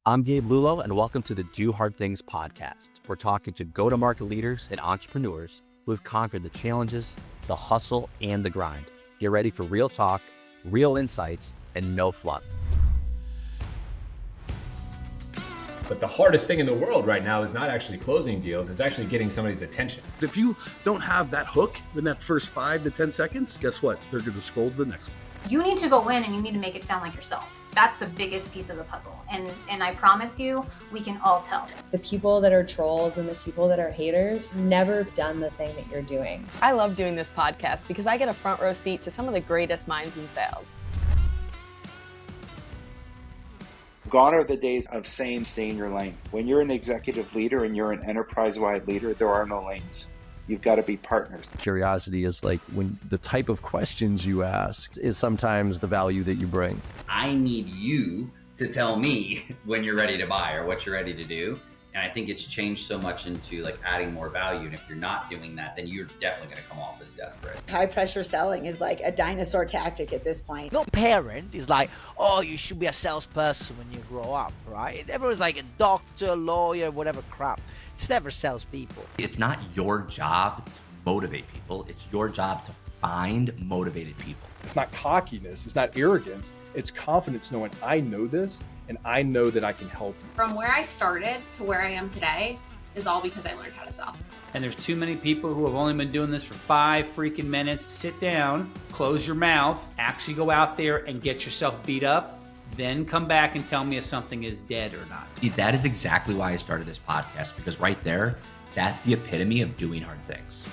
I'm Gabe Lullo, and welcome to the Do Hard Things podcast. We're talking to go-to-market leaders and entrepreneurs who have conquered the challenges, the hustle, and the grind. Get ready for real talk, real insights, and no fluff. But the hardest thing in the world right now is not actually closing deals, it's actually getting somebody's attention. If you don't have that hook in that first 5 to 10 seconds, guess what? They're going to scroll to the next one. You need to go in and you need to make it sound like yourself. That's the biggest piece of the puzzle. And I promise you, we can all tell. The people that are trolls and the people that are haters never done the thing that you're doing. I love doing this podcast because I get a front row seat to some of the greatest minds in sales. Gone are the days of saying stay in your lane. When you're an executive leader and you're an enterprise-wide leader, there are no lanes. You've got to be partners. Curiosity is like when the type of questions you ask is sometimes the value that you bring. I need you to tell me when you're ready to buy or what you're ready to do. And I think it's changed so much into like adding more value. And if you're not doing that, then you're definitely going to come off as desperate. High pressure selling is like a dinosaur tactic at this point. No parent is like, oh, you should be a salesperson when you grow up, right? Everyone's like a doctor, lawyer, whatever crap. It's never salespeople. It's not your job to motivate people. It's your job to find motivated people. It's not cockiness. It's not arrogance. It's confidence knowing I know this and I know that I can help you. From where I started to where I am today is all because I learned how to sell. And there's too many people who have only been doing this for 5 freaking minutes. Sit down, close your mouth, actually go out there and get yourself beat up, then come back and tell me if something is dead or not. That is exactly why I started this podcast, because right there, that's the epitome of doing hard things.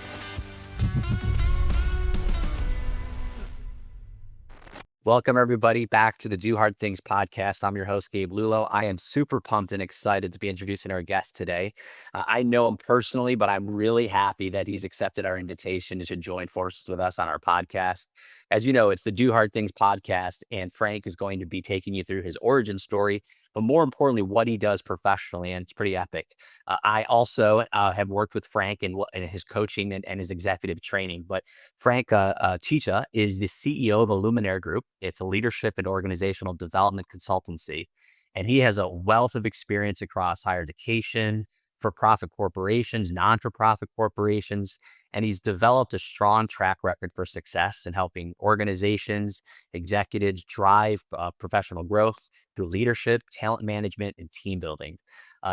Welcome, everybody, back to the Do Hard Things podcast. I'm your host, Gabe Lullo. I am super pumped and excited to be introducing our guest today. I know him personally, but I'm really happy that he's accepted our invitation to join forces with us on our podcast. As you know, it's the Do Hard Things podcast, and Frank is going to be taking you through his origin story, but more importantly, what he does professionally, and it's pretty epic. I also have worked with Frank in his coaching and his executive training, but Frank Ciccia is the CEO of the Luminaire Group. It's a leadership and organizational development consultancy, and he has a wealth of experience across higher education, for-profit corporations, non-for-profit corporations, and he's developed a strong track record for success in helping organizations, executives drive professional growth through leadership, talent management, and team building.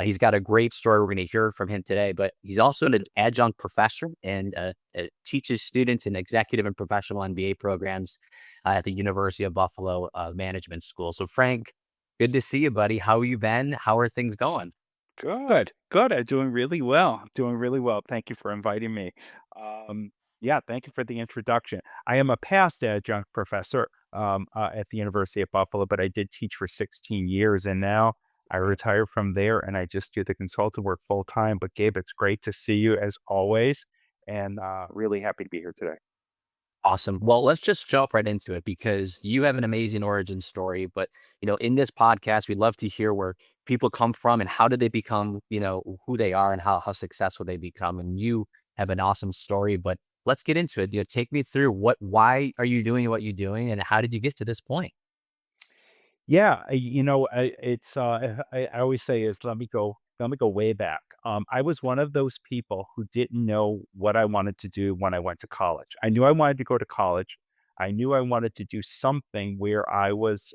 He's got a great story. We're going to hear from him today, but he's also an adjunct professor and teaches students in executive and professional MBA programs at the University of Buffalo Management School. So Frank, good to see you, buddy. How you been? How are things going? Good. I'm doing really well. Thank you for inviting me. Yeah, thank you for the introduction. I am a past adjunct professor at the University of Buffalo, but I did teach for 16 years, and now I retired from there, and I just do the consultant work full time. But Gabe, it's great to see you as always, and really happy to be here today. Awesome. Well, let's just jump right into it because you have an amazing origin story. But, in this podcast, we'd love to hear where people come from and how did they become, who they are and how successful they become. And you have an awesome story, but let's get into it. Take me through why are you doing what you're doing and how did you get to this point? Yeah, I always say is let me go way back. I was one of those people who didn't know what I wanted to do when I went to college. I knew I wanted to go to college. I knew I wanted to do something where I was,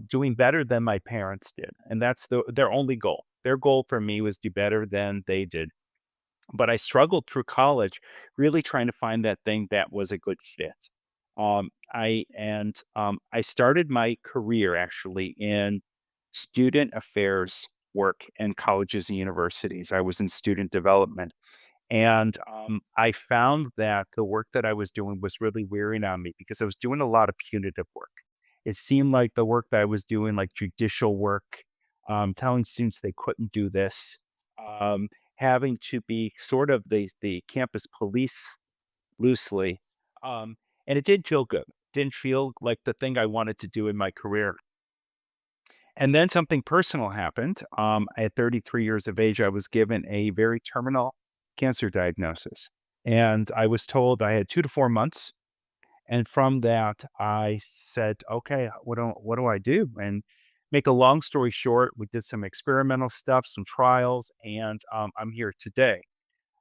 doing better than my parents did, and that's their only goal. Their goal for me was do better than they did. But I struggled through college, really trying to find that thing that was a good fit. I started my career actually in student affairs work in colleges and universities. I was in student development. And I found that the work that I was doing was really wearing on me because I was doing a lot of punitive work. It seemed like the work that I was doing, like judicial work, telling students they couldn't do this, having to be sort of the campus police loosely. And it didn't feel good. Didn't feel like the thing I wanted to do in my career. And then something personal happened. At 33 years of age, I was given a very terminal cancer diagnosis. And I was told I had 2 to 4 months. And from that, I said, okay, what do I do? And make a long story short, we did some experimental stuff, some trials, and I'm here today.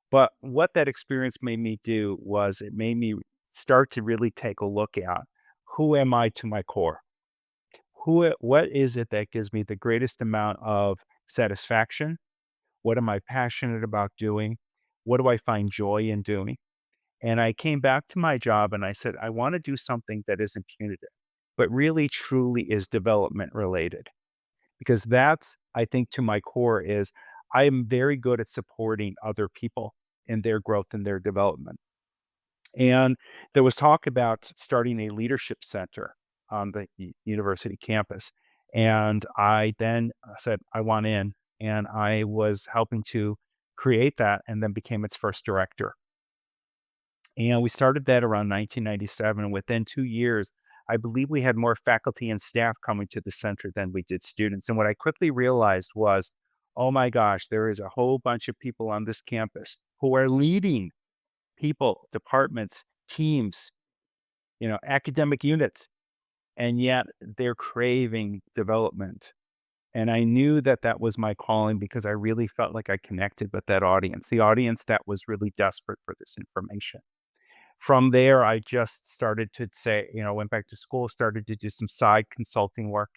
But what that experience made me do was it made me start to really take a look at who am I to my core? What is it that gives me the greatest amount of satisfaction? What am I passionate about doing? What do I find joy in doing? And I came back to my job and I said, I want to do something that isn't punitive, but really truly is development related. Because that's, I think, to my core is I am very good at supporting other people in their growth and their development. And there was talk about starting a leadership center on the university campus. And I then said, I want in. And I was helping to create that and then became its first director. And we started that around 1997. And within 2 years, I believe we had more faculty and staff coming to the center than we did students. And what I quickly realized was, oh my gosh, there is a whole bunch of people on this campus who are leading people, departments, teams, academic units, and yet they're craving development. And I knew that that was my calling because I really felt like I connected with that audience, the audience that was really desperate for this information. From there, I just started to say, went back to school, started to do some side consulting work.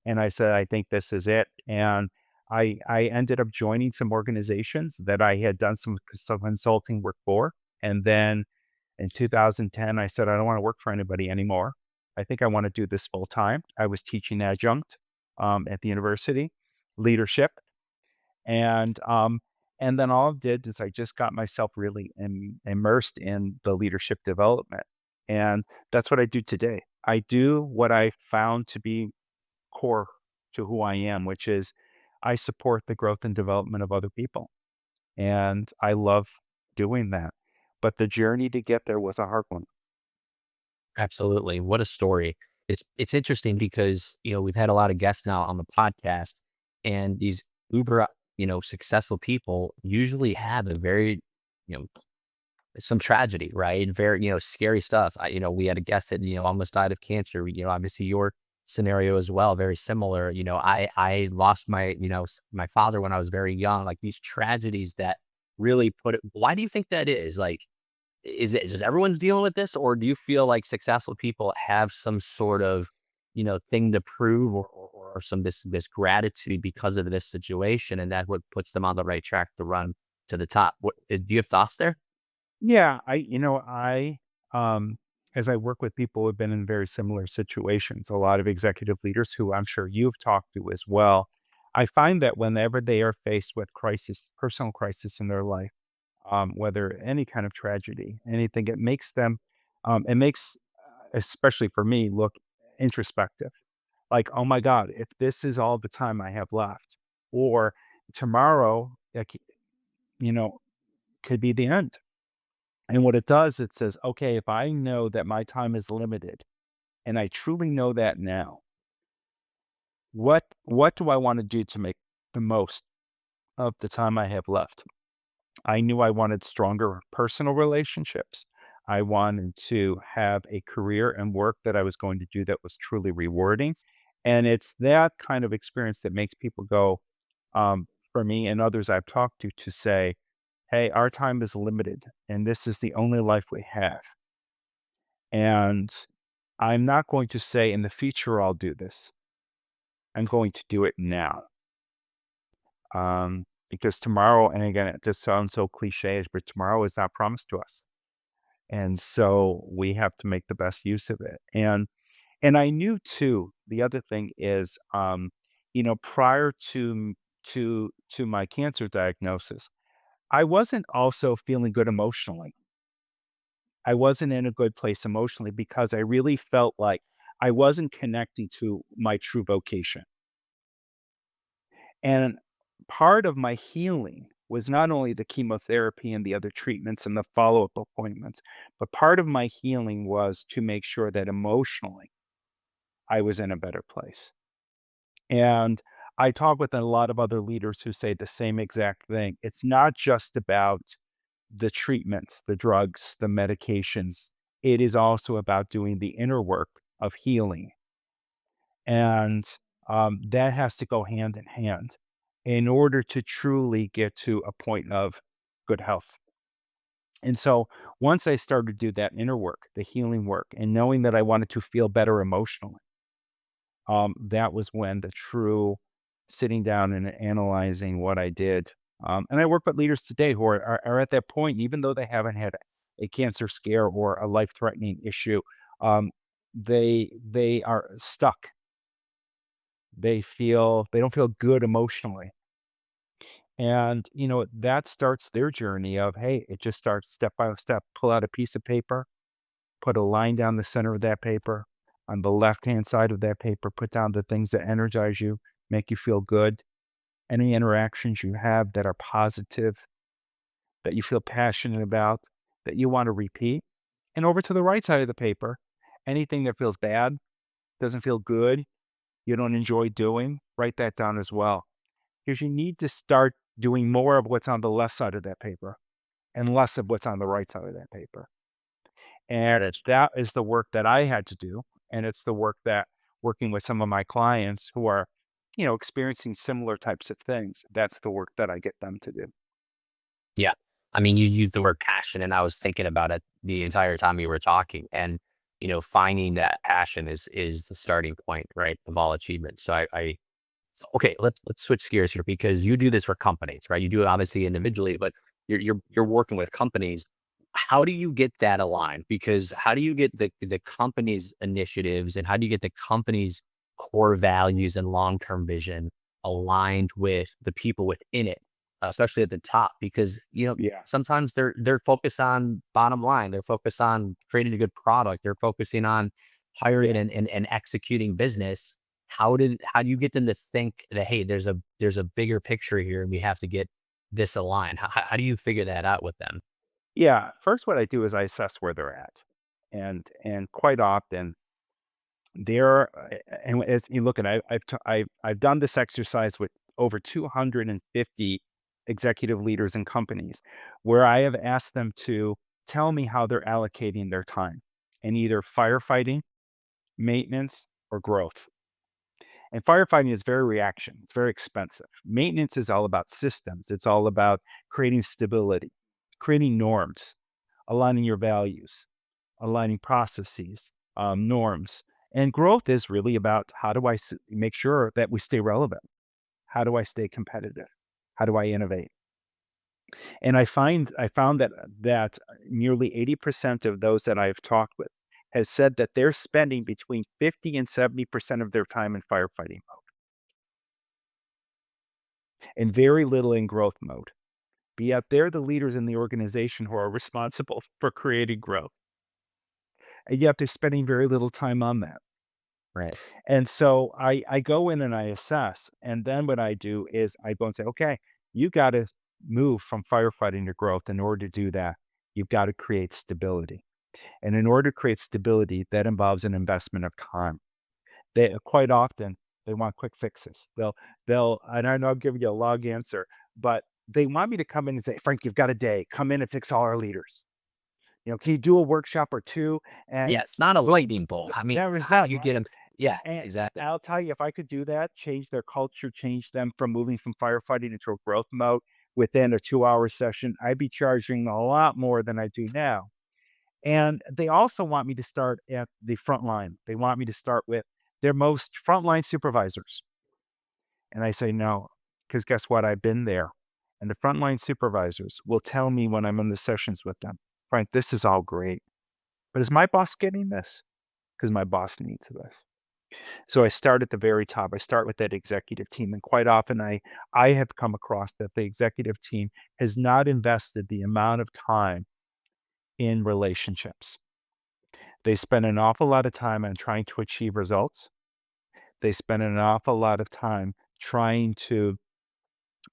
And I said, I think this is it. And I ended up joining some organizations that I had done some consulting work for. And then in 2010, I said, I don't want to work for anybody anymore. I think I want to do this full time. I was teaching adjunct at the university, leadership. And then all I did is I just got myself really immersed in the leadership development. And that's what I do today. I do what I found to be core to who I am, which is I support the growth and development of other people. And I love doing that. But the journey to get there was a hard one. Absolutely. What a story. It's interesting because, we've had a lot of guests now on the podcast, and these uber, successful people usually have a very, you know, some tragedy, right? Very, scary stuff. We had a guest that, almost died of cancer. Obviously your scenario as well, very similar. I lost my, my father when I was very young, like these tragedies that really put it. Why do you think that is? Like, is everyone's dealing with this, or do you feel like successful people have some sort of, thing to prove, or some this gratitude because of this situation, and that what puts them on the right track to run to the top? Do you have thoughts there? Yeah, as I work with people who've been in very similar situations, a lot of executive leaders who I'm sure you've talked to as well, I find that whenever they are faced with crisis, personal crisis in their life, whether any kind of tragedy, anything, it makes, especially for me, look introspective. Like, oh my God, if this is all the time I have left, or tomorrow, like, you know, could be the end. And what it does, it says, okay, if I know that my time is limited, and I truly know that now, what do I want to do to make the most of the time I have left? I knew I wanted stronger personal relationships. I wanted to have a career and work that I was going to do that was truly rewarding. And it's that kind of experience that makes people go, for me and others I've talked to say, hey, our time is limited and this is the only life we have. And I'm not going to say in the future I'll do this. I'm going to do it now. Because tomorrow, and again, it just sounds so cliche, but tomorrow is not promised to us. And so we have to make the best use of it. And I knew too, the other thing is, prior to my cancer diagnosis, I wasn't also feeling good emotionally. I wasn't in a good place emotionally because I really felt like I wasn't connecting to my true vocation. And part of my healing was not only the chemotherapy and the other treatments and the follow-up appointments, but part of my healing was to make sure that emotionally I was in a better place. And I talk with a lot of other leaders who say the same exact thing. It's not just about the treatments, the drugs, the medications. It is also about doing the inner work of healing. And that has to go hand in hand in order to truly get to a point of good health. And so once I started to do that inner work, the healing work, and knowing that I wanted to feel better emotionally, that was when the true sitting down and analyzing what I did. And I work with leaders today who are at that point, even though they haven't had a cancer scare or a life threatening issue, um, they are stuck. They don't feel good emotionally. And, that starts their journey of, hey, it just starts step by step. Pull out a piece of paper, put a line down the center of that paper. On the left-hand side of that paper, put down the things that energize you, make you feel good. Any interactions you have that are positive, that you feel passionate about, that you want to repeat. And over to the right side of the paper, anything that feels bad, doesn't feel good, you don't enjoy doing, write that down as well. Because you need to start doing more of what's on the left side of that paper and less of what's on the right side of that paper. And that is the work that I had to do. And it's the work that working with some of my clients who are, experiencing similar types of things, that's the work that I get them to do. Yeah. I mean, you used the word passion, and I was thinking about it the entire time you were talking. And, finding that passion is the starting point, right, of all achievement. So, okay, let's switch gears here because you do this for companies, right? You do it obviously individually, but you're working with companies. How do you get that aligned? Because how do you get the company's initiatives and how do you get the company's core values and long-term vision aligned with the people within it, especially at the top? Because Yeah. sometimes they're focused on bottom line, they're focused on creating a good product, they're focusing on hiring and executing business. How do you get them to think that, hey, there's a bigger picture here and we have to get this aligned? How do you figure that out with them? Yeah. First, what I do is I assess where they're at. And quite often there, and as you look at, I've done this exercise with over 250 executive leaders and companies, where I have asked them to tell me how they're allocating their time in either firefighting, maintenance, or growth. And firefighting is very reaction. It's very expensive. Maintenance is all about systems. It's all about creating stability, creating norms, aligning your values, aligning processes, norms. And growth is really about how do I make sure that we stay relevant? How do I stay competitive? How do I innovate? And I found that nearly 80% of those that I've talked with has said that they're spending between 50 and 70% of their time in firefighting mode and very little in growth mode. But yet they're the leaders in the organization who are responsible for creating growth. And yet they're spending very little time on that. Right. And so I go in and I assess. And then what I do is I go and say, okay, you got to move from firefighting to growth. In order to do that, you've got to create stability. And in order to create stability, that involves an investment of time. They quite often they want quick fixes. And I know I'll give you a long answer, but they want me to come in and say, Frank, you've got a day. Come in and fix all our leaders. Can you do a workshop or two? And Yeah, it's not a lightning bolt. I mean, there is how that, do you right? get them? Yeah, And exactly. I'll tell you, if I could do that, change their culture, change them from moving from firefighting into a growth mode within a 2-hour session, I'd be charging a lot more than I do now. And they also want me to start at the front line. They want me to start with their most frontline supervisors. And I say, no, because guess what? I've been there. And the frontline supervisors will tell me when I'm in the sessions with them, Frank, this is all great. But is my boss getting this? Because my boss needs this. So I start at the very top. I start with that executive team. And quite often I have come across that the executive team has not invested the amount of time in relationships. They spend an awful lot of time on trying to achieve results. They spend an awful lot of time trying to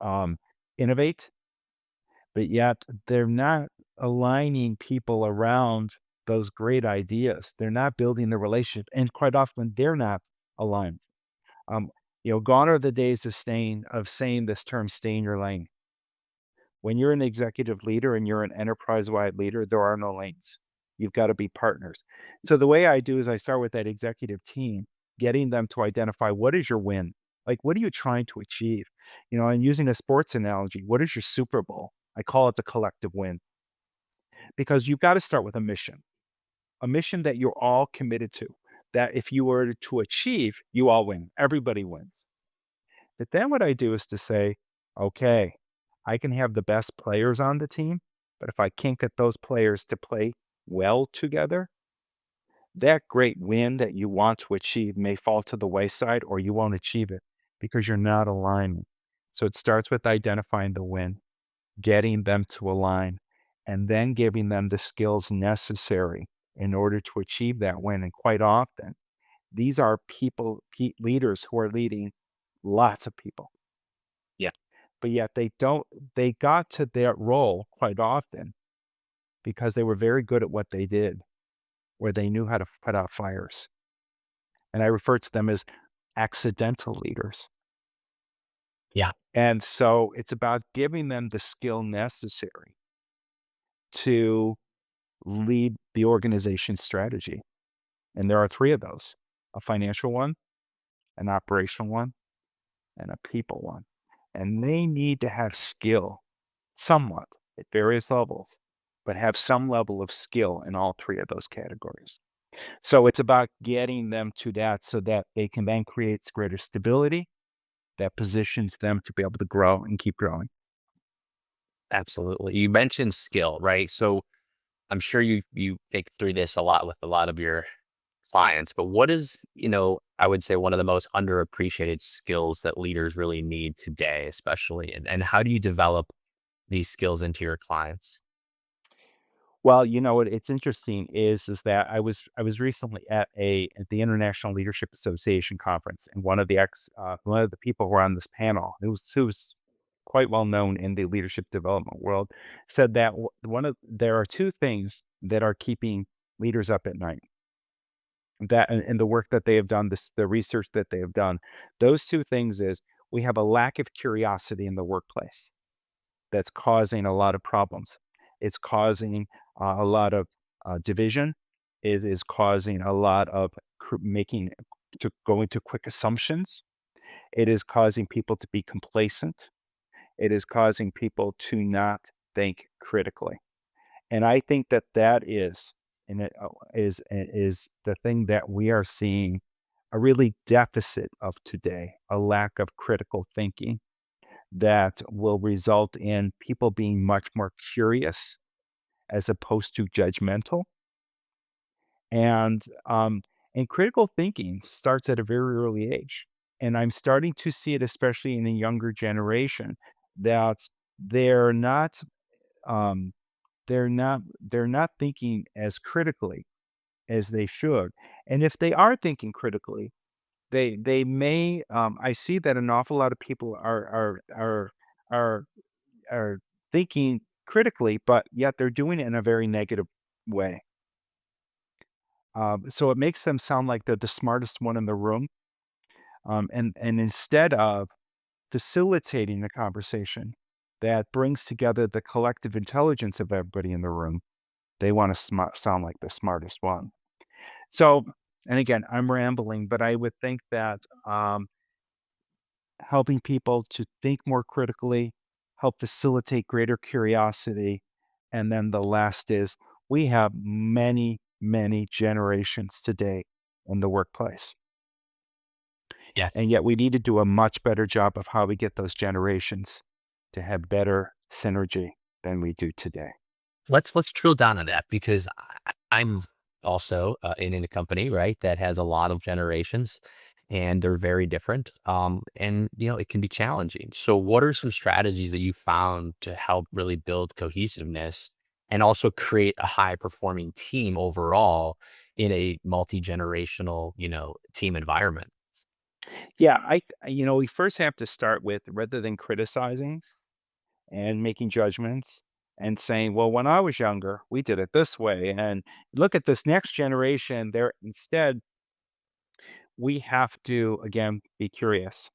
um, innovate, but yet they're not aligning people around those great ideas. They're not building the relationship. And quite often they're not aligned. Um, Gone are the days of saying this term, stay in your lane. When you're an executive leader and you're an enterprise-wide leader, there are no lanes. You've got to be partners. So the way I do is I start with that executive team. getting them to identify what is your win? Like, what are you trying to achieve? And using a sports analogy, what is your Super Bowl? I call it the collective win because you've got to start with a mission that you're all committed to, that if you were to achieve, you all win. Everybody wins. But then what I do is to say, okay, I can have the best players on the team, but if I can't get those players to play well together, that great win that you want to achieve may fall to the wayside or you won't achieve it because you're not aligned. So it starts with identifying the win, getting them to align, and then giving them the skills necessary in order to achieve that win. And quite often, these are leaders who are leading lots of people. Yeah. But yet they got to that role quite often because they were very good at what they did, where they knew how to put out fires. And I refer to them as accidental leaders. Yeah. And so it's about giving them the skill necessary to lead the organization's strategy. And there are three of those: a financial one, an operational one, and a people one. And they need to have skill somewhat at various levels, but have some level of skill in all three of those categories. So it's about getting them to that so that they can then create greater stability that positions them to be able to grow and keep growing. Absolutely. You mentioned skill, right? So I'm sure you think through this a lot with a lot of your clients, but what is, I would say one of the most underappreciated skills that leaders really need today, especially, and how do you develop these skills into your clients? Well, it's interesting is that I was recently at the International Leadership Association conference, and one of the people who were on this panel, who was quite well known in the leadership development world, said that there are two things that are keeping leaders up at night. That and the work that they have done, the research that they have done, those two things is we have a lack of curiosity in the workplace that's causing a lot of problems. It's causing a lot of division. Is causing a lot of making to go into quick assumptions. It is causing people to be complacent. It is causing people to not think critically. And I think that that is and it is the thing that we are seeing a really deficit of today, a lack of critical thinking that will result in people being much more curious as opposed to judgmental. And and critical thinking starts at a very early age. And I'm starting to see it, especially in the younger generation, that they're not um, they're not thinking as critically as they should. And if they are thinking critically, they may I see that an awful lot of people are are thinking critically, but yet they're doing it in a very negative way. So it makes them sound like they're the smartest one in the room. And instead of facilitating a conversation that brings together the collective intelligence of everybody in the room, they want to sound like the smartest one. So, and again, I'm rambling, but I would think that helping people to think more critically, help facilitate greater curiosity. And then the last is we have many, many generations today in the workplace. Yes. And yet we need to do a much better job of how we get those generations to have better synergy than we do today. Let's drill down on that because I'm also in a company, right, that has a lot of generations and they're very different. And it can be challenging. So what are some strategies that you found to help really build cohesiveness and also create a high performing team overall in a multi-generational, team environment? Yeah, we first have to start with rather than criticizing and making judgments and saying, well, when I was younger, we did it this way. And look at this next generation. Instead, we have to, again, be curious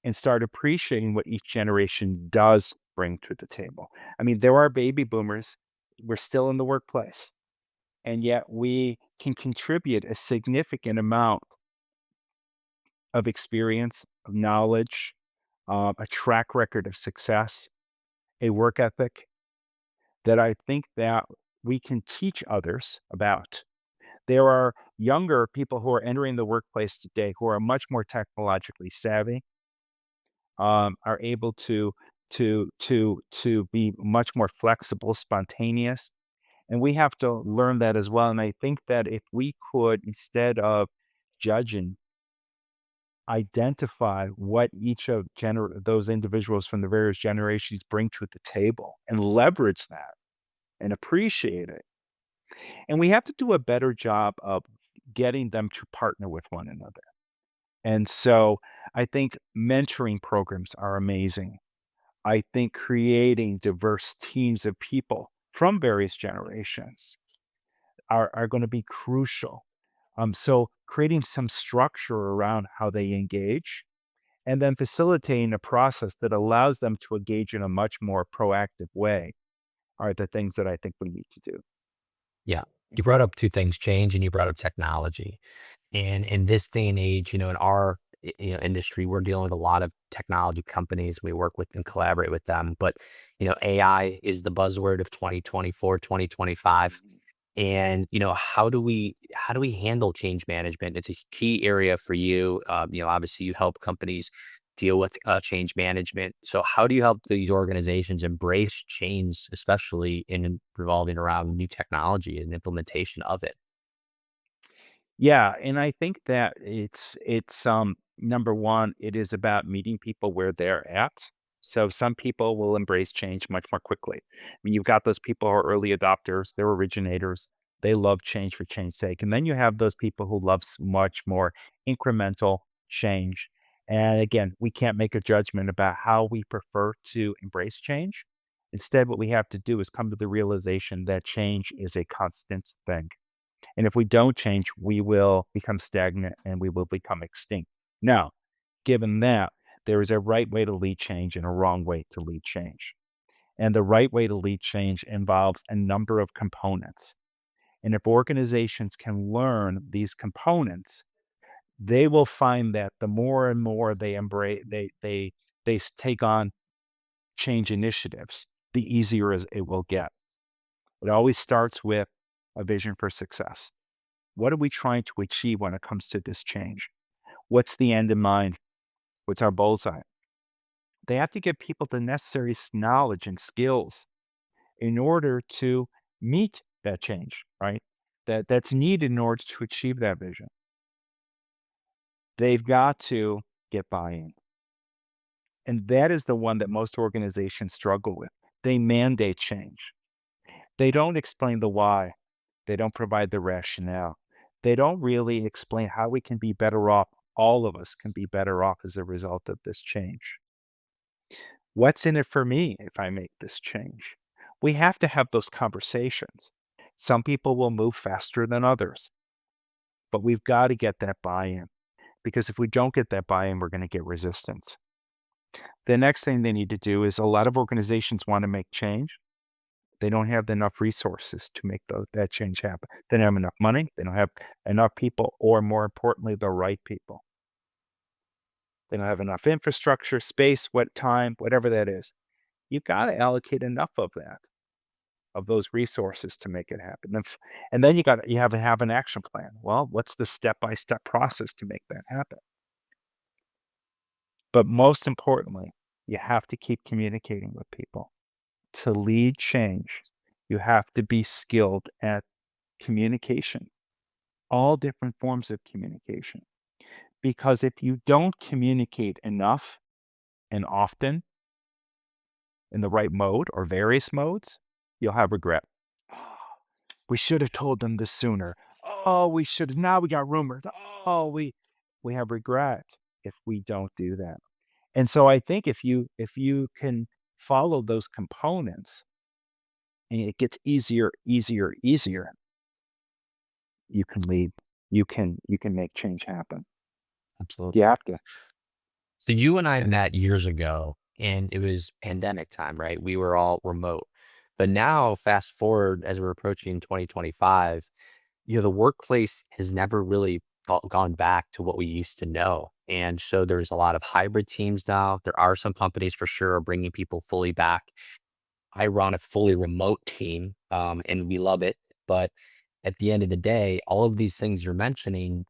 and start appreciating what each generation does bring to the table. I mean, there are baby boomers. We're still in the workplace, and yet we can contribute a significant amount of experience, of knowledge, a track record of success, a work ethic that I think that we can teach others about. There are younger people who are entering the workplace today who are much more technologically savvy, are able to be much more flexible, spontaneous, and we have to learn that as well. And I think that if we could, instead of judging, identify what each of those individuals from the various generations bring to the table and leverage that and appreciate it. And we have to do a better job of getting them to partner with one another. And so I think mentoring programs are amazing. I think creating diverse teams of people from various generations are going to be crucial. So creating some structure around how they engage and then facilitating a process that allows them to engage in a much more proactive way are the things that I think we need to do. Yeah. You brought up two things, change and you brought up technology. And in this day and age, in our industry, we're dealing with a lot of technology companies. We work with and collaborate with them. But AI is the buzzword of 2024, 2025. And how do we handle change management? It's a key area for you. Obviously you help companies deal with change management. So how do you help these organizations embrace change, especially in revolving around new technology and implementation of it? Yeah, and I think that it's number one, it is about meeting people where they're at. So some people will embrace change much more quickly. I mean, you've got those people who are early adopters, they're originators, they love change for change's sake. And then you have those people who love much more incremental change. And again, we can't make a judgment about how we prefer to embrace change. Instead, what we have to do is come to the realization that change is a constant thing. And if we don't change, we will become stagnant and we will become extinct. Now, given that, there is a right way to lead change and a wrong way to lead change. And the right way to lead change involves a number of components. And if organizations can learn these components, they will find that the more and more they embrace, take on change initiatives, the easier it will get. It always starts with a vision for success. What are we trying to achieve when it comes to this change? What's the end in mind? What's our bullseye? They have to give people the necessary knowledge and skills in order to meet that change, right? That's needed in order to achieve that vision. They've got to get buy-in. And that is the one that most organizations struggle with. They mandate change. They don't explain the why. They don't provide the rationale. They don't really explain how we can be better off. All of us can be better off as a result of this change. What's in it for me if I make this change? We have to have those conversations. Some people will move faster than others, but we've got to get that buy-in because if we don't get that buy-in, we're going to get resistance. The next thing they need to do is a lot of organizations want to make change. They don't have enough resources to make that change happen. They don't have enough money. They don't have enough people, or more importantly, the right people. They don't have enough infrastructure, space, time, whatever that is. You've got to allocate enough of that, of those resources to make it happen. And then you have to have an action plan. Well, what's the step-by-step process to make that happen? But most importantly, you have to keep communicating with people. To lead change, you have to be skilled at communication, all different forms of communication. Because if you don't communicate enough and often in the right mode or various modes, you'll have regret. Oh, we should have told them this sooner. Oh, we should have. Now we got rumors. Oh, we have regret if we don't do that. And so I think if you can follow those components, and it gets easier, easier, easier, you can lead. You can make change happen. Absolutely. You have to. So you and I met years ago, and it was pandemic time, right? We were all remote. But now, fast forward as we're approaching 2025, the workplace has never really gone back to what we used to know. And so there's a lot of hybrid teams now. There are some companies for sure are bringing people fully back. I run a fully remote team, and we love it. But at the end of the day, all of these things you're mentioning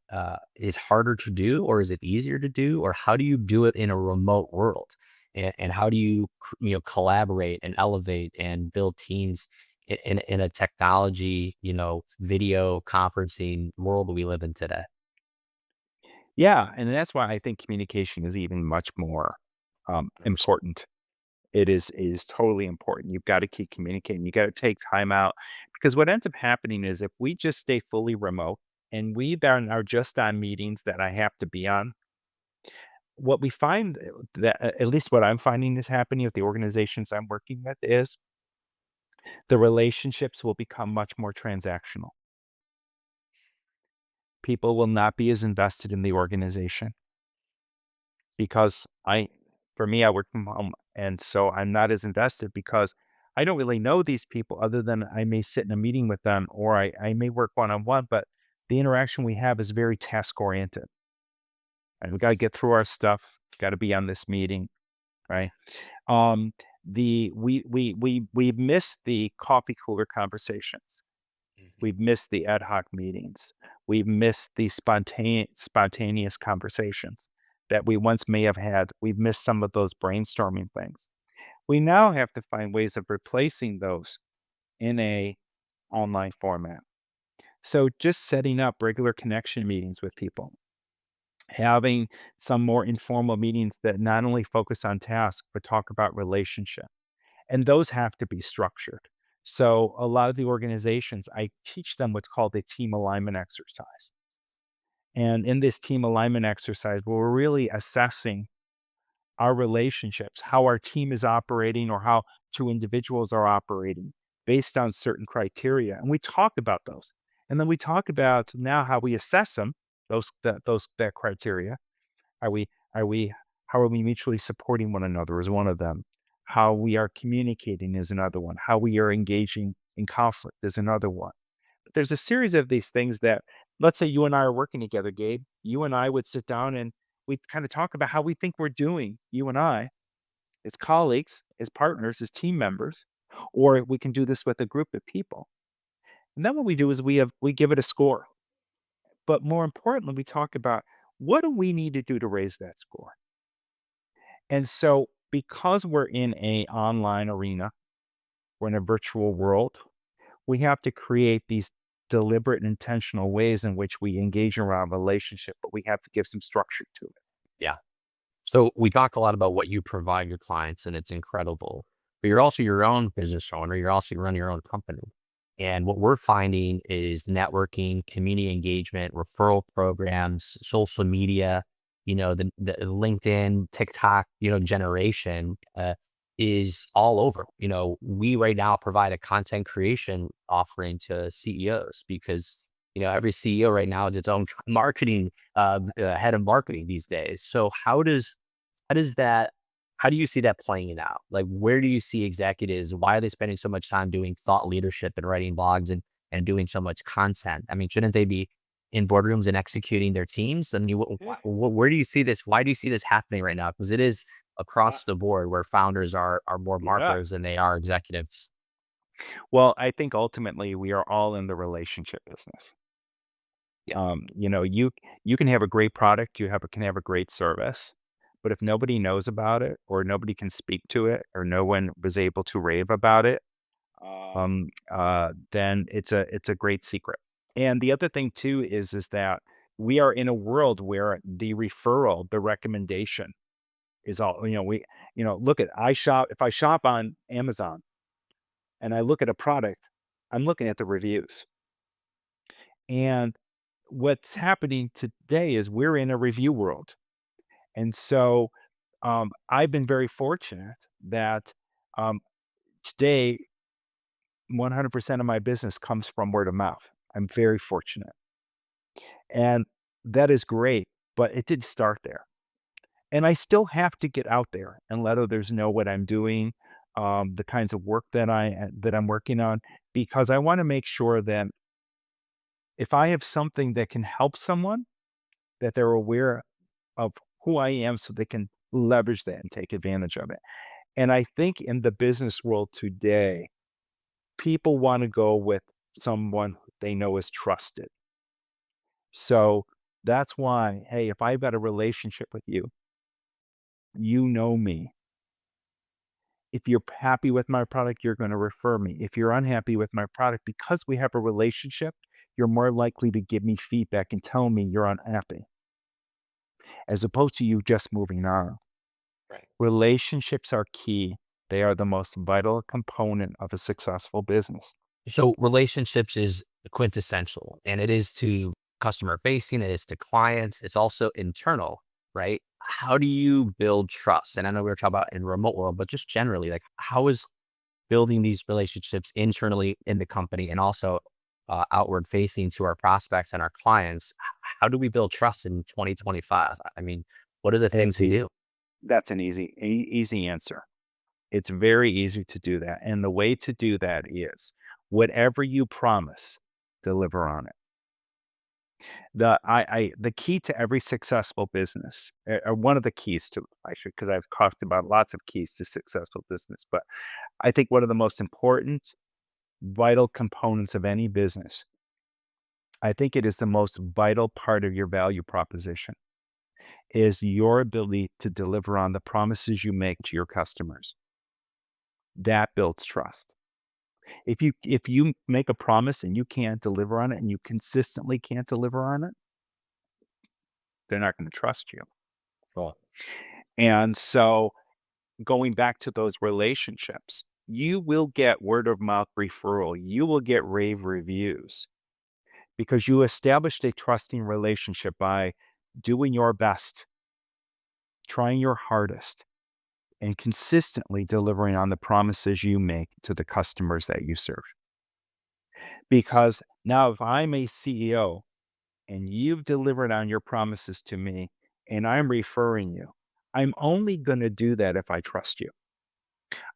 is harder to do, or is it easier to do, or how do you do it in a remote world? And how do you, collaborate and elevate and build teams in a technology, video conferencing world we live in today? Yeah, and that's why I think communication is even much more important. It is totally important. You've got to keep communicating. You got to take time out because what ends up happening is if we just stay fully remote and we then are just on meetings that I have to be on, what we find that at least what I'm finding is happening with the organizations I'm working with is the relationships will become much more transactional. People will not be as invested in the organization because for me, I work from home. And so I'm not as invested because I don't really know these people other than I may sit in a meeting with them or I may work one on one, but the interaction we have is very task oriented. And we got to get through our stuff, got to be on this meeting, right? Um, we've missed the coffee cooler conversations. We've missed the ad hoc meetings. We've missed the spontaneous conversations that we once may have had. We've missed some of those brainstorming things. We now have to find ways of replacing those in a online format. So just setting up regular connection meetings with people, having some more informal meetings that not only focus on tasks, but talk about relationship. And those have to be structured. So a lot of the organizations, I teach them what's called a team alignment exercise. And in this team alignment exercise, we're really assessing our relationships, how our team is operating or how two individuals are operating based on certain criteria. And we talk about those. And then we talk about now how we assess them, that criteria. Are we are we how are we mutually supporting one another is one of them. How we are communicating is another one. How we are engaging in conflict is another one. But there's a series of these things that, let's say you and I are working together, Gabe. You and I would sit down and we kind of talk about how we think we're doing, you and I, as colleagues, as partners, as team members, or we can do this with a group of people. And then what we do is we give it a score. But more importantly, we talk about what do we need to do to raise that score? And so because we're in a online arena, we're in a virtual world, we have to create these deliberate and intentional ways in which we engage around relationship, but we have to give some structure to it. Yeah. So we talk a lot about what you provide your clients, and it's incredible. But you're also your own business owner. You're also running your own company. And what we're finding is networking, community engagement, referral programs, social media, the LinkedIn, TikTok, generation is all over. We right now provide a content creation offering to CEOs because, every CEO right now is its own marketing head of marketing these days. So how does that how do you see that playing out? Like, where do you see executives? Why are they spending so much time doing thought leadership and writing blogs and doing so much content? I mean, shouldn't they be in boardrooms and executing their teams? I mean, where do you see this? Why do you see this happening right now? Because it is across the board where founders are more Yeah. marketers than they are executives. Well, I think ultimately we are all in the relationship business. Yeah. You can have a great product, can have a great service, but if nobody knows about it or nobody can speak to it or no one was able to rave about it, then it's a great secret. And the other thing too is that we are in a world where the referral, the recommendation is all, look at if I shop on Amazon and I look at a product, I'm looking at the reviews. And what's happening today is we're in a review world. And so I've been very fortunate that um, today 100% of my business comes from word of mouth. I'm very fortunate. And that is great, but it did start there. And I still have to get out there and let others know what I'm doing, the kinds of work that I'm working on, because I want to make sure that if I have something that can help someone, that they're aware of who I am so they can leverage that and take advantage of it. And I think in the business world today, people want to go with someone they know is trusted. So that's why, hey, if I've got a relationship with you, you know me. If you're happy with my product, you're going to refer me. If you're unhappy with my product, because we have a relationship, you're more likely to give me feedback and tell me you're unhappy, as opposed to you just moving on. Right. Relationships are key. They are the most vital component of a successful business. So relationships is quintessential, and it is to customer facing, it is to clients, it's also internal, right? How do you build trust? And I know we were talking about in remote world, but just generally, like how is building these relationships internally in the company and also outward facing to our prospects and our clients? How do we build trust in 2025? I mean, what are the things we do? That's an easy answer. It's very easy to do that. And the way to do that is whatever you promise, deliver on it. The key to every successful business, or one of the keys to, I should, because I've talked about lots of keys to successful business, but I think one of the most important, vital components of any business, I think it is the most vital part of your value proposition, is your ability to deliver on the promises you make to your customers. That builds trust. If you make a promise and you can't deliver on it and you consistently can't deliver on it, they're not going to trust you. Cool. And so going back to those relationships, you will get word of mouth referral. You will get rave reviews because you established a trusting relationship by doing your best, trying your hardest, and consistently delivering on the promises you make to the customers that you serve. Because now, if I'm a CEO and you've delivered on your promises to me and I'm referring you, I'm only going to do that if I trust you.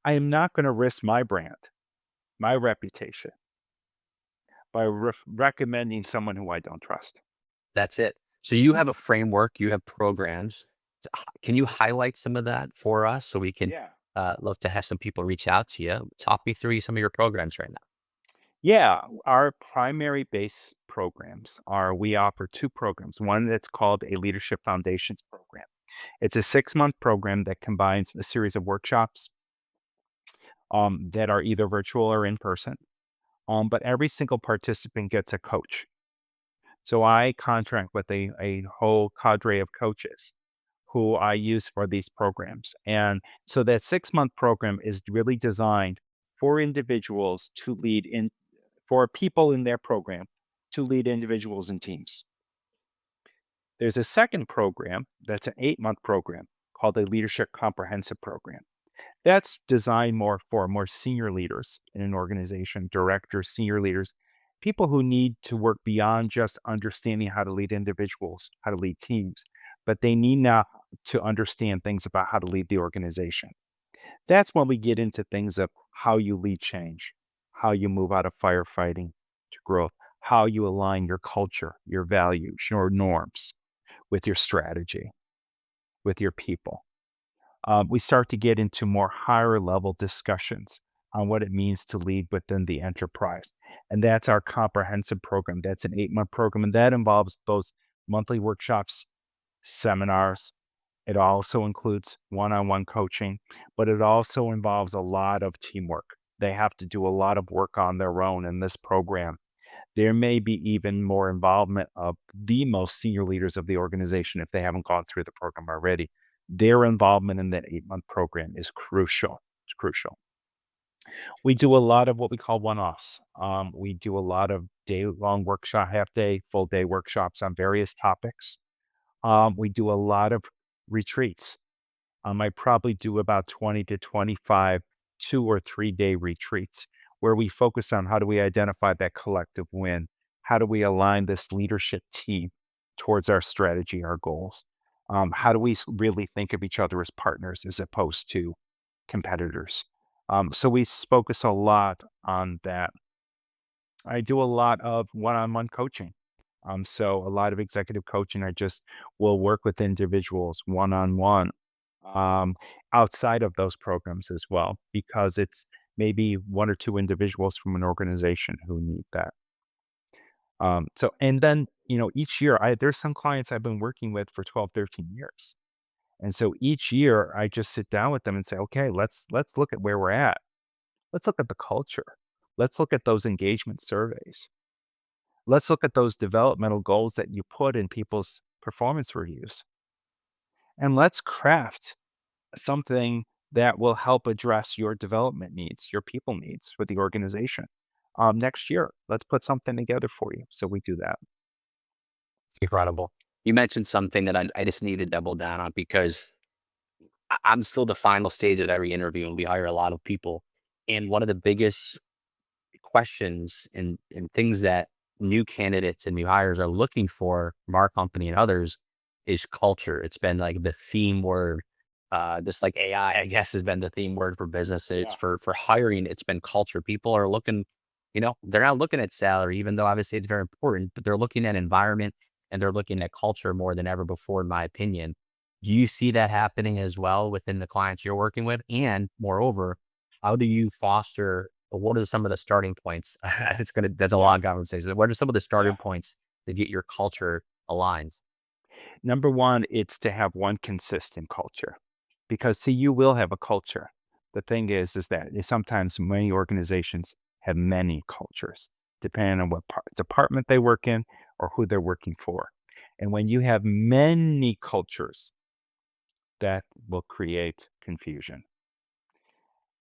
I am not going to risk my brand, my reputation by recommending someone who I don't trust. That's it. So you have a framework, you have programs. Can you highlight some of that for us so we can love to have some people reach out to you? Talk me through some of your programs right now. Yeah, our primary base programs are, we offer two programs. One that's called a Leadership Foundations program. It's a 6-month program that combines a series of workshops that are either virtual or in person. But every single participant gets a coach. So I contract with a whole cadre of coaches who I use for these programs. And so that 6-month program is really designed for individuals to lead in, for people in their program to lead individuals and teams. There's a second program that's an 8-month program called a Leadership Comprehensive Program. That's designed more for more senior leaders in an organization, directors, senior leaders, people who need to work beyond just understanding how to lead individuals, how to lead teams, but they need now to understand things about how to lead the organization. That's when we get into things of how you lead change, how you move out of firefighting to growth, how you align your culture, your values, your norms with your strategy, with your people. We start to get into more higher level discussions on what it means to lead within the enterprise. And that's our comprehensive program. That's an 8-month program. And that involves those monthly workshops, seminars. It also includes one-on-one coaching, but it also involves a lot of teamwork. They have to do a lot of work on their own in this program. There may be even more involvement of the most senior leaders of the organization if they haven't gone through the program already. Their involvement in that 8-month program is crucial. It's crucial. We do a lot of what we call one-offs. We do a lot of day-long workshop, half-day, full-day workshops on various topics. We do a lot of retreats. I probably do about 20 to 25 2 or 3-day retreats where we focus on how do we identify that collective win? How do we align this leadership team towards our strategy, our goals? How do we really think of each other as partners as opposed to competitors? So we focus a lot on that. I do a lot of one-on-one coaching. So a lot of executive coaching, I just will work with individuals one-on-one outside of those programs as well, because it's maybe one or two individuals from an organization who need that. So, and then, each year there's some clients I've been working with for 12, 13 years. And so each year I just sit down with them and say, okay, let's look at where we're at. Let's look at the culture. Let's look at those engagement surveys. Let's look at those developmental goals that you put in people's performance reviews. And let's craft something that will help address your development needs, your people needs with the organization. Next year, let's put something together for you. So we do that. It's incredible. You mentioned something that I just need to double down on, because I'm still the final stage of every interview and we hire a lot of people. And one of the biggest questions and things that new candidates and new hires are looking for from our company and others is culture. It's been like the theme word. Just like AI, I guess, has been the theme word for businesses. For hiring, it's been culture. People are looking, they're not looking at salary, even though obviously it's very important, but they're looking at environment and they're looking at culture more than ever before, in my opinion. Do you see that happening as well within the clients you're working with? And moreover, how do you foster, or what are some of the starting points? That's a long conversation. What are some of the starting points to get your culture aligned? Number one, it's to have one consistent culture, because see, you will have a culture. The thing is that sometimes many organizations have many cultures, depending on what department they work in or who they're working for. And when you have many cultures, that will create confusion.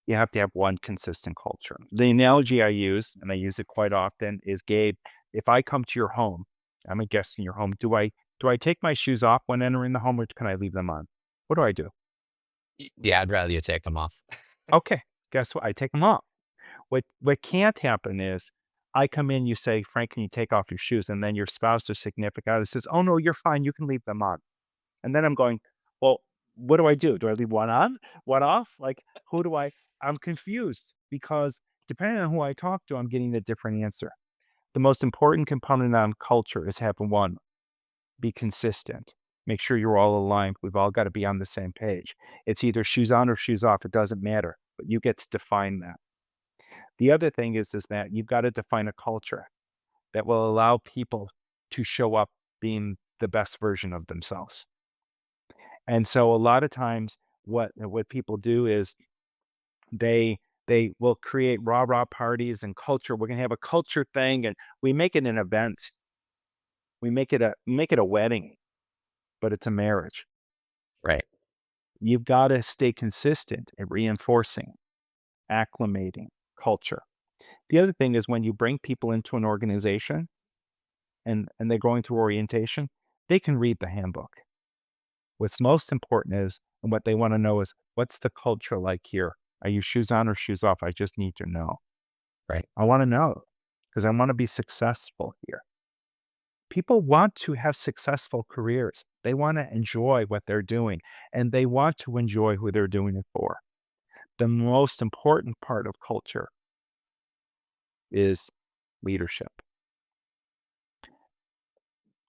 You have to have one consistent culture. The analogy I use, and I use it quite often, is, Gabe, if I come to your home, I'm a guest in your home, do I take my shoes off when entering the home, or can I leave them on? What do I do? Yeah, I'd rather you take them off. Okay, guess what? I take them off. What can't happen is I come in, you say, Frank, can you take off your shoes? And then your spouse or significant other says, oh, no, you're fine. You can leave them on. And then I'm going, well, what do I do? Do I leave one on, one off? Like, I'm confused, because depending on who I talk to, I'm getting a different answer. The most important component on culture is having one, be consistent. Make sure you're all aligned. We've all got to be on the same page. It's either shoes on or shoes off. It doesn't matter, but you get to define that. The other thing is that you've got to define a culture that will allow people to show up being the best version of themselves. And so a lot of times what people do is they will create rah-rah parties and culture. We're going to have a culture thing, and we make it an event. We make it a wedding, but it's a marriage. Right. You've got to stay consistent at reinforcing, acclimating culture. The other thing is, when you bring people into an organization and they're going through orientation, they can read the handbook. What's most important is, and what they want to know is, what's the culture like here? Are you shoes on or shoes off? I just need to know. Right. I want to know, because I want to be successful here. People want to have successful careers. They want to enjoy what they're doing, and they want to enjoy who they're doing it for. The most important part of culture is leadership.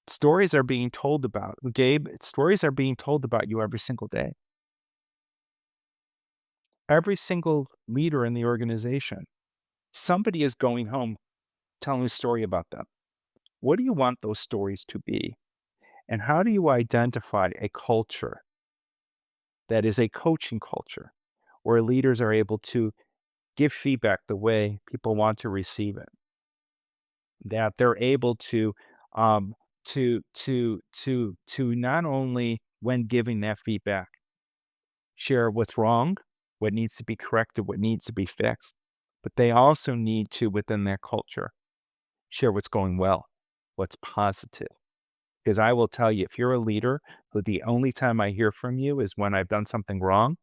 Stories are being told about, Gabe, stories are being told about you every single day. Every single leader in the organization, somebody is going home telling a story about them. What do you want those stories to be? And how do you identify a culture that is a coaching culture, where leaders are able to give feedback the way people want to receive it? That they're able to not only, when giving that feedback, share what's wrong, what needs to be corrected, what needs to be fixed, but they also need to, within their culture, share what's going well, what's positive. Because I will tell you, if you're a leader who the only time I hear from you is when I've done something wrong,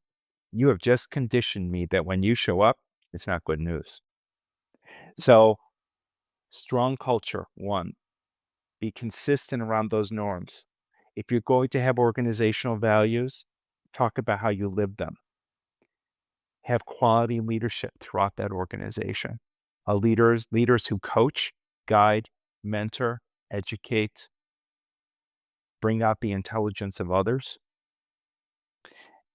you have just conditioned me that when you show up, it's not good news. So, strong culture, one, be consistent around those norms. If you're going to have organizational values, talk about how you live them. Have quality leadership throughout that organization. Leaders who coach, guide, mentor, educate, bring out the intelligence of others.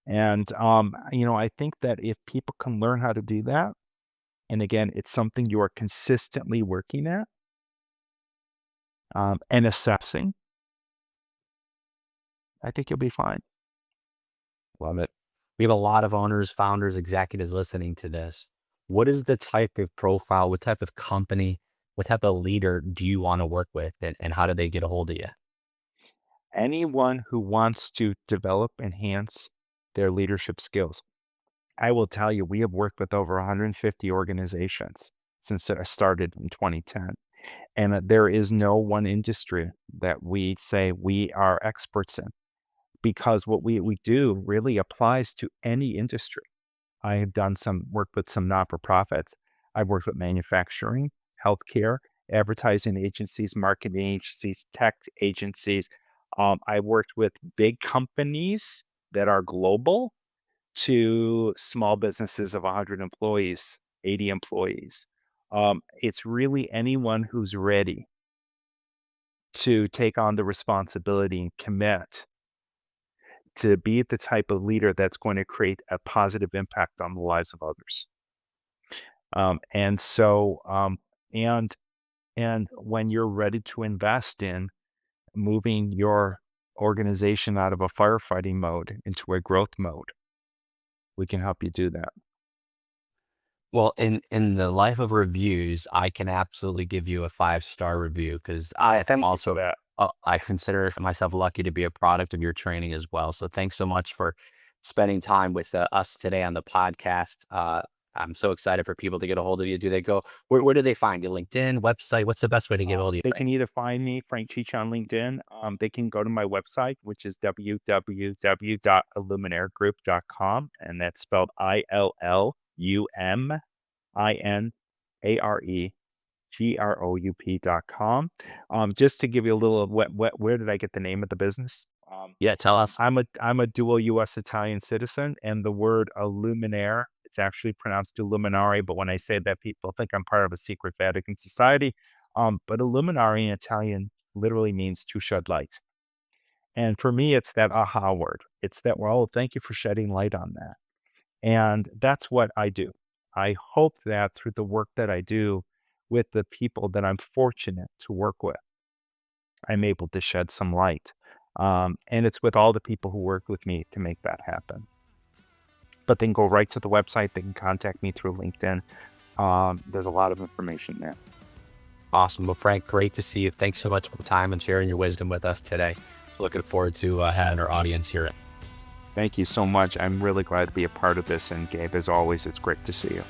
And, I think that if people can learn how to do that, and again, it's something you are consistently working at and assessing, I think you'll be fine. Love it. We have a lot of owners, founders, executives listening to this. What is the type of profile, what type of company, what type of leader do you want to work with, and how do they get a hold of you? Anyone who wants to develop, enhance their leadership skills. I will tell you, we have worked with over 150 organizations since I started in 2010. And there is no one industry that we say we are experts in, because what we do really applies to any industry. I have done some work with some not-for-profits. I've worked with manufacturing, healthcare, advertising agencies, marketing agencies, tech agencies. I've worked with big companies that are global to small businesses of 100 employees, 80 employees. It's really anyone who's ready to take on the responsibility and commit to be the type of leader that's going to create a positive impact on the lives of others. And so, and when you're ready to invest in moving your organization out of a firefighting mode into a growth mode, we can help you do that. Well, in the life of reviews, I can absolutely give you a 5-star review because I am also I consider myself lucky to be a product of your training as well. So thanks so much for spending time with us today on the podcast. I'm so excited for people to get a hold of you. Do they go? Where do they find you? LinkedIn, website? What's the best way to get a hold of you? They Frank? can either find me, Frank Ciccia, on LinkedIn. They can go to my website, which is www.illuminaregroup.com, and that's spelled ILLUMINAREGROUP.com. Just to give you a little of where did I get the name of the business? Yeah, tell us. I'm a dual U.S. Italian citizen, and the word illuminaire, it's actually pronounced illuminare, but when I say that, people think I'm part of a secret Vatican society. But illuminare in Italian literally means to shed light. And for me, it's that aha word. It's that, well, thank you for shedding light on that. And that's what I do. I hope that through the work that I do with the people that I'm fortunate to work with, I'm able to shed some light. And it's with all the people who work with me to make that happen. But they can go right to the website. They can contact me through LinkedIn. There's a lot of information there. Awesome. Well, Frank, great to see you. Thanks so much for the time and sharing your wisdom with us today. Looking forward to having our audience hear it. Thank you so much. I'm really glad to be a part of this. And Gabe, as always, it's great to see you.